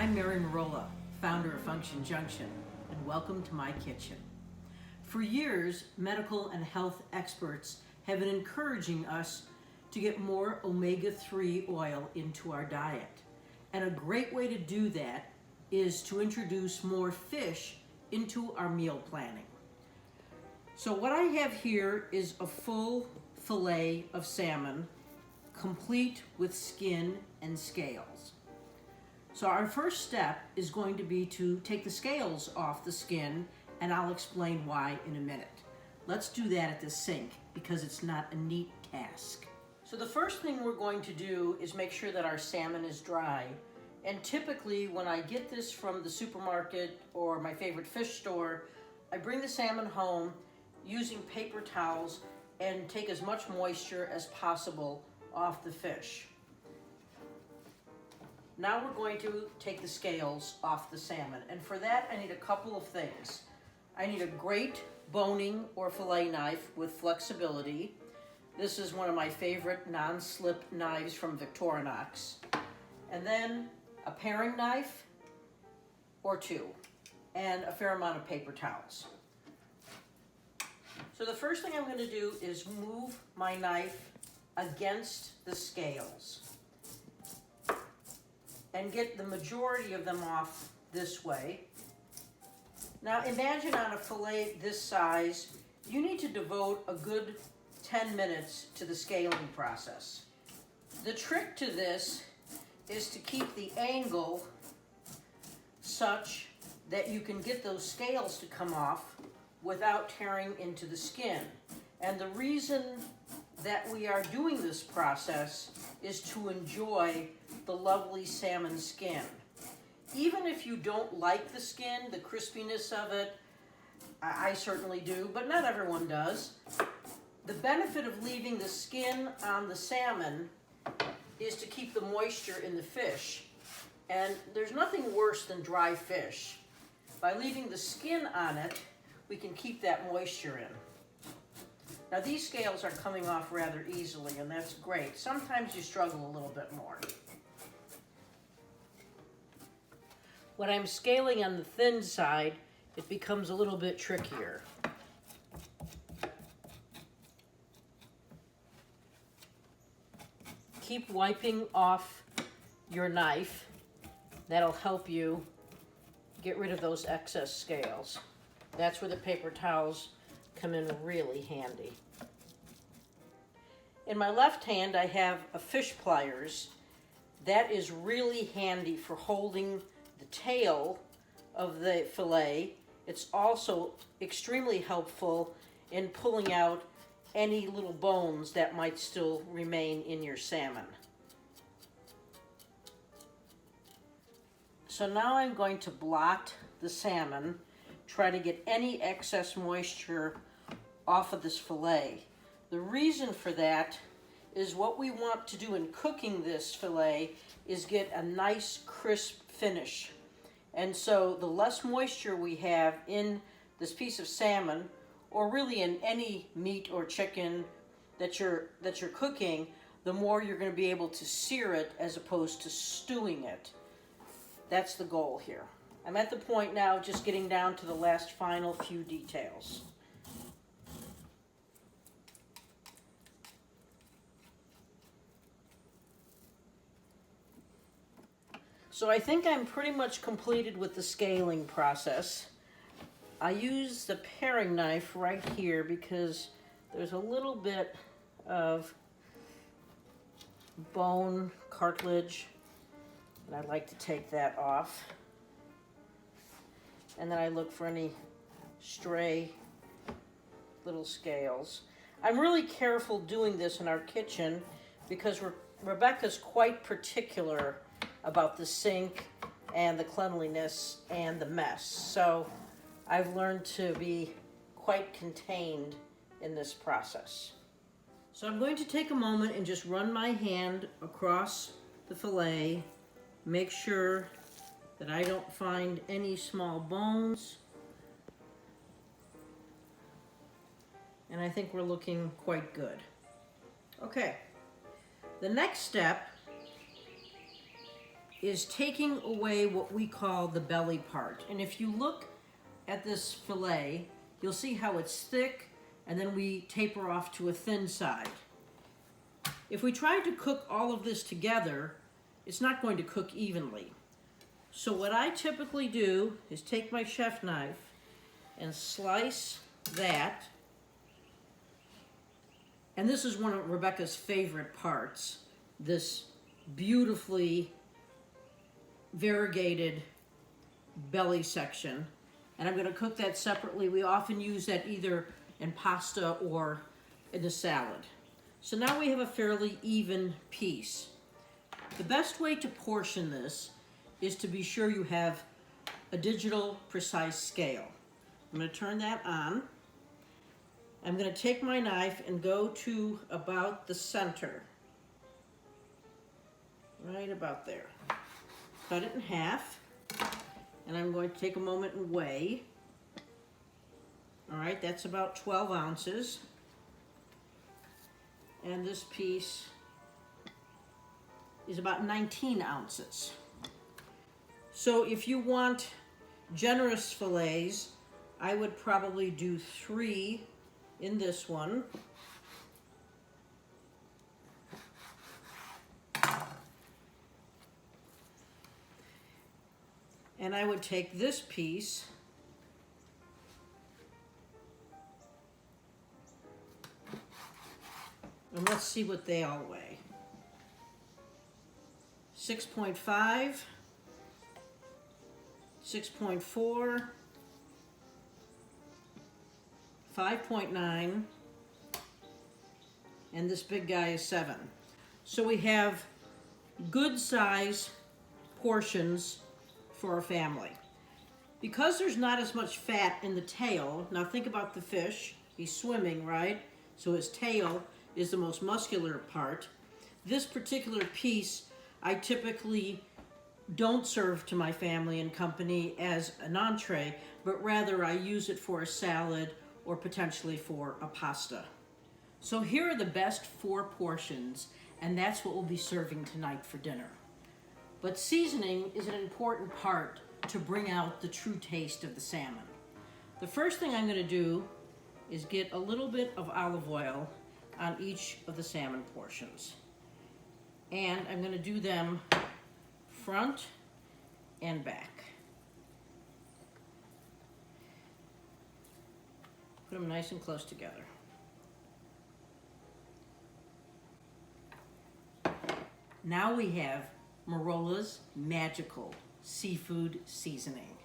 I'm Merola, founder of Junction, and welcome to my kitchen. For years, medical and health experts have been encouraging us to get more omega-3 oil into our diet. And a great way to do that is to introduce more fish into our meal planning. So what I have here is a full fillet of salmon, complete with skin and scales. So our first step is going to be to take the scales off the skin, and I'll explain why in a minute. Let's do that at the sink because it's not a neat task. So the first thing we're going to do is make sure that our salmon is dry. And typically when I get this from the supermarket or my favorite fish store, I bring the salmon home using paper towels and take as much moisture as possible off the fish. Now we're going to take the scales off the salmon, and for that I need a couple of things. I need a great boning or fillet knife with flexibility. This is one of my favorite non-slip knives from Victorinox. And then a paring knife or two, and a fair amount of paper towels. So the first thing I'm going to do is move my knife against the scales and get the majority of them off this way. Now imagine on a fillet this size, you need to devote a good 10 minutes to the scaling process. The trick to this is to keep the angle such that you can get those scales to come off without tearing into the skin. And the reason that we are doing this process is to enjoy the lovely salmon skin. Even if you don't like the skin, the crispiness of it, I certainly do, but not everyone does. The benefit of leaving the skin on the salmon is to keep the moisture in the fish. And there's nothing worse than dry fish. By leaving the skin on it, we can keep that moisture in. Now these scales are coming off rather easily, and that's great. Sometimes you struggle a little bit more. When I'm scaling on the thin side, it becomes a little bit trickier. Keep wiping off your knife. That'll help you get rid of those excess scales. That's where the paper towels come in really handy. In my left hand, I have a fish pliers. That is really handy for holding the tail of the fillet. It's also extremely helpful in pulling out any little bones that might still remain in your salmon. So now I'm going to blot the salmon, try to get any excess moisture off of this fillet. The reason for that is what we want to do in cooking this fillet is get a nice crisp finish. And so the less moisture we have in this piece of salmon, or really in any meat or chicken that you're cooking, the more you're going to be able to sear it as opposed to stewing it. That's the goal here. I'm at the point now just getting down to the last final few details. So I think I'm pretty much completed with the scaling process. I use the paring knife right here because there's a little bit of bone cartilage, and I'd like to take that off. And then I look for any stray little scales. I'm really careful doing this in our kitchen because Rebecca's quite particular about the sink and the cleanliness and the mess. So I've learned to be quite contained in this process. So I'm going to take a moment and just run my hand across the fillet, make sure that I don't find any small bones. And I think we're looking quite good. Okay, the next step is taking away what we call the belly part. And if you look at this fillet, you'll see how it's thick, and then we taper off to a thin side. If we try to cook all of this together, it's not going to cook evenly. So what I typically do is take my chef knife and slice that. And this is one of Rebecca's favorite parts, this beautifully variegated belly section. And I'm going to cook that separately. We often use that either in pasta or in a salad. So now we have a fairly even piece. The best way to portion this is to be sure you have a digital precise scale. I'm going to turn that on. I'm going to take my knife and go to about the center. Right about there. Cut it in half. And I'm going to take a moment and weigh. All right, that's about 12 ounces. And this piece is about 19 ounces. So if you want generous fillets, I would probably do 3 in this one. And I would take this piece and let's see what they all weigh. 6.5, 6.4, 5.9, and this big guy is 7. So we have good size portions for our family. Because there's not as much fat in the tail, now think about the fish, he's swimming, right? So his tail is the most muscular part. This particular piece I typically don't serve to my family and company as an entree, but rather I use it for a salad or potentially for a pasta. So here are the best 4 portions, and that's what we'll be serving tonight for dinner. But seasoning is an important part to bring out the true taste of the salmon. The first thing I'm going to do is get a little bit of olive oil on each of the salmon portions. And I'm going to do them front and back. Put them nice and close together. Now we have Merola's magical seafood seasoning.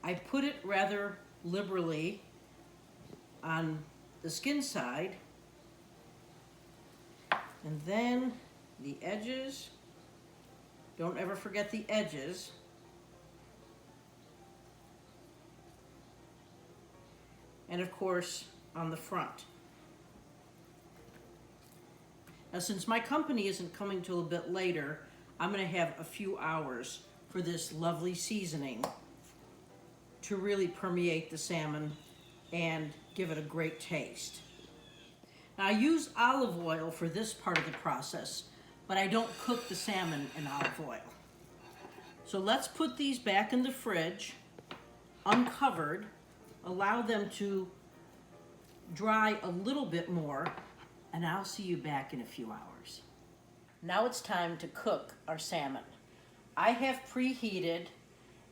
I put it rather liberally on the skin side, and then the edges. Don't ever forget the edges. And of course, on the front. Now, since my company isn't coming till a bit later, I'm going to have a few hours for this lovely seasoning to really permeate the salmon and give it a great taste. Now, I use olive oil for this part of the process, but I don't cook the salmon in olive oil. So let's put these back in the fridge, uncovered, allow them to dry a little bit more, and I'll see you back in a few hours. Now it's time to cook our salmon. I have preheated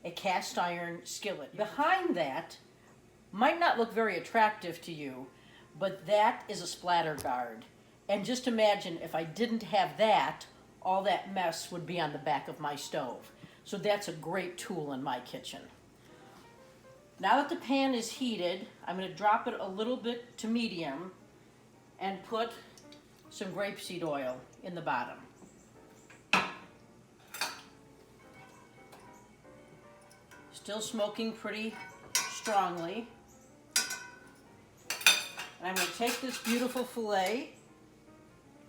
a cast iron skillet. Behind that might not look very attractive to you, but that is a splatter guard. And just imagine if I didn't have that, all that mess would be on the back of my stove. So that's a great tool in my kitchen. Now that the pan is heated, I'm going to drop it a little bit to medium and put some grapeseed oil in the bottom. Still smoking pretty strongly. And I'm going to take this beautiful fillet,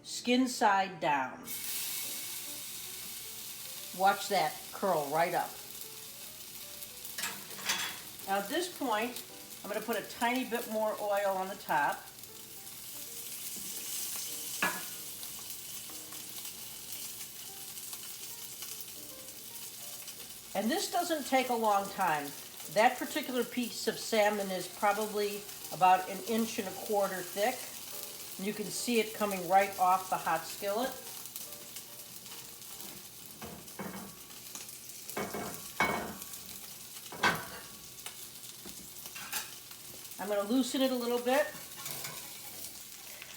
skin side down. Watch that curl right up. Now at this point, I'm going to put a tiny bit more oil on the top. And this doesn't take a long time. That particular piece of salmon is probably about 1.25 inches thick. And you can see it coming right off the hot skillet. I'm going to loosen it a little bit.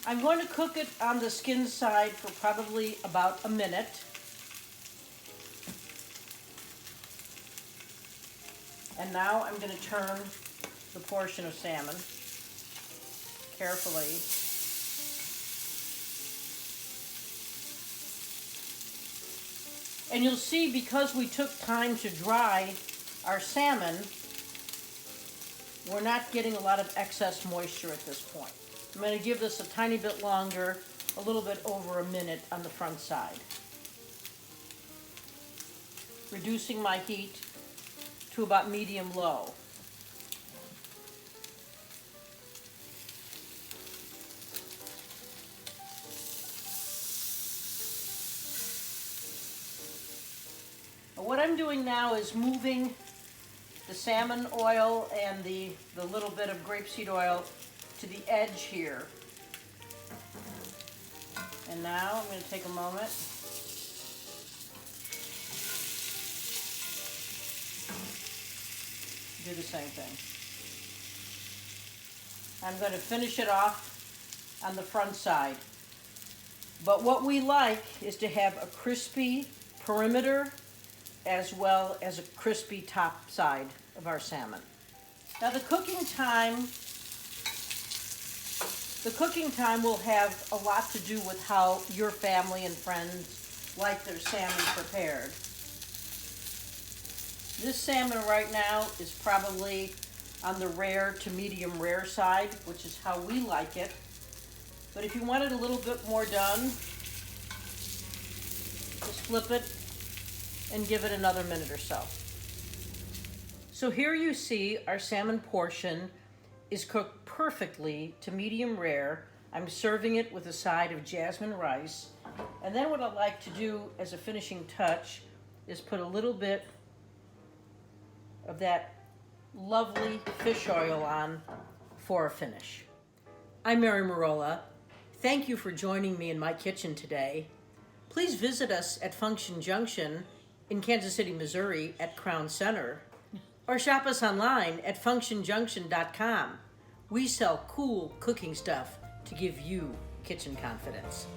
I'm going to cook it on the skin side for probably about a minute. And now I'm going to turn the portion of salmon carefully. And you'll see, because we took time to dry our salmon, we're not getting a lot of excess moisture at this point. I'm going to give this a tiny bit longer, a little bit over a minute on the front side. Reducing my heat to about medium-low. What I'm doing now is moving the salmon oil and the little bit of grapeseed oil to the edge here. And now I'm going to take a moment do the same thing. I'm going to finish it off on the front side. But what we like is to have a crispy perimeter as well as a crispy top side of our salmon. Now the cooking time will have a lot to do with how your family and friends like their salmon prepared. This salmon right now is probably on the rare to medium rare side, which is how we like it. But if you want it a little bit more done, just flip it and give it another minute or so. So here you see our salmon portion is cooked perfectly to medium rare. I'm serving it with a side of jasmine rice. And then what I like to do as a finishing touch is put a little bit of that lovely fish oil on for a finish. I'm Mary Merola. Thank you for joining me in my kitchen today. Please visit us at Function Junction in Kansas City, Missouri at Crown Center, or shop us online at functionjunction.com. We sell cool cooking stuff to give you kitchen confidence.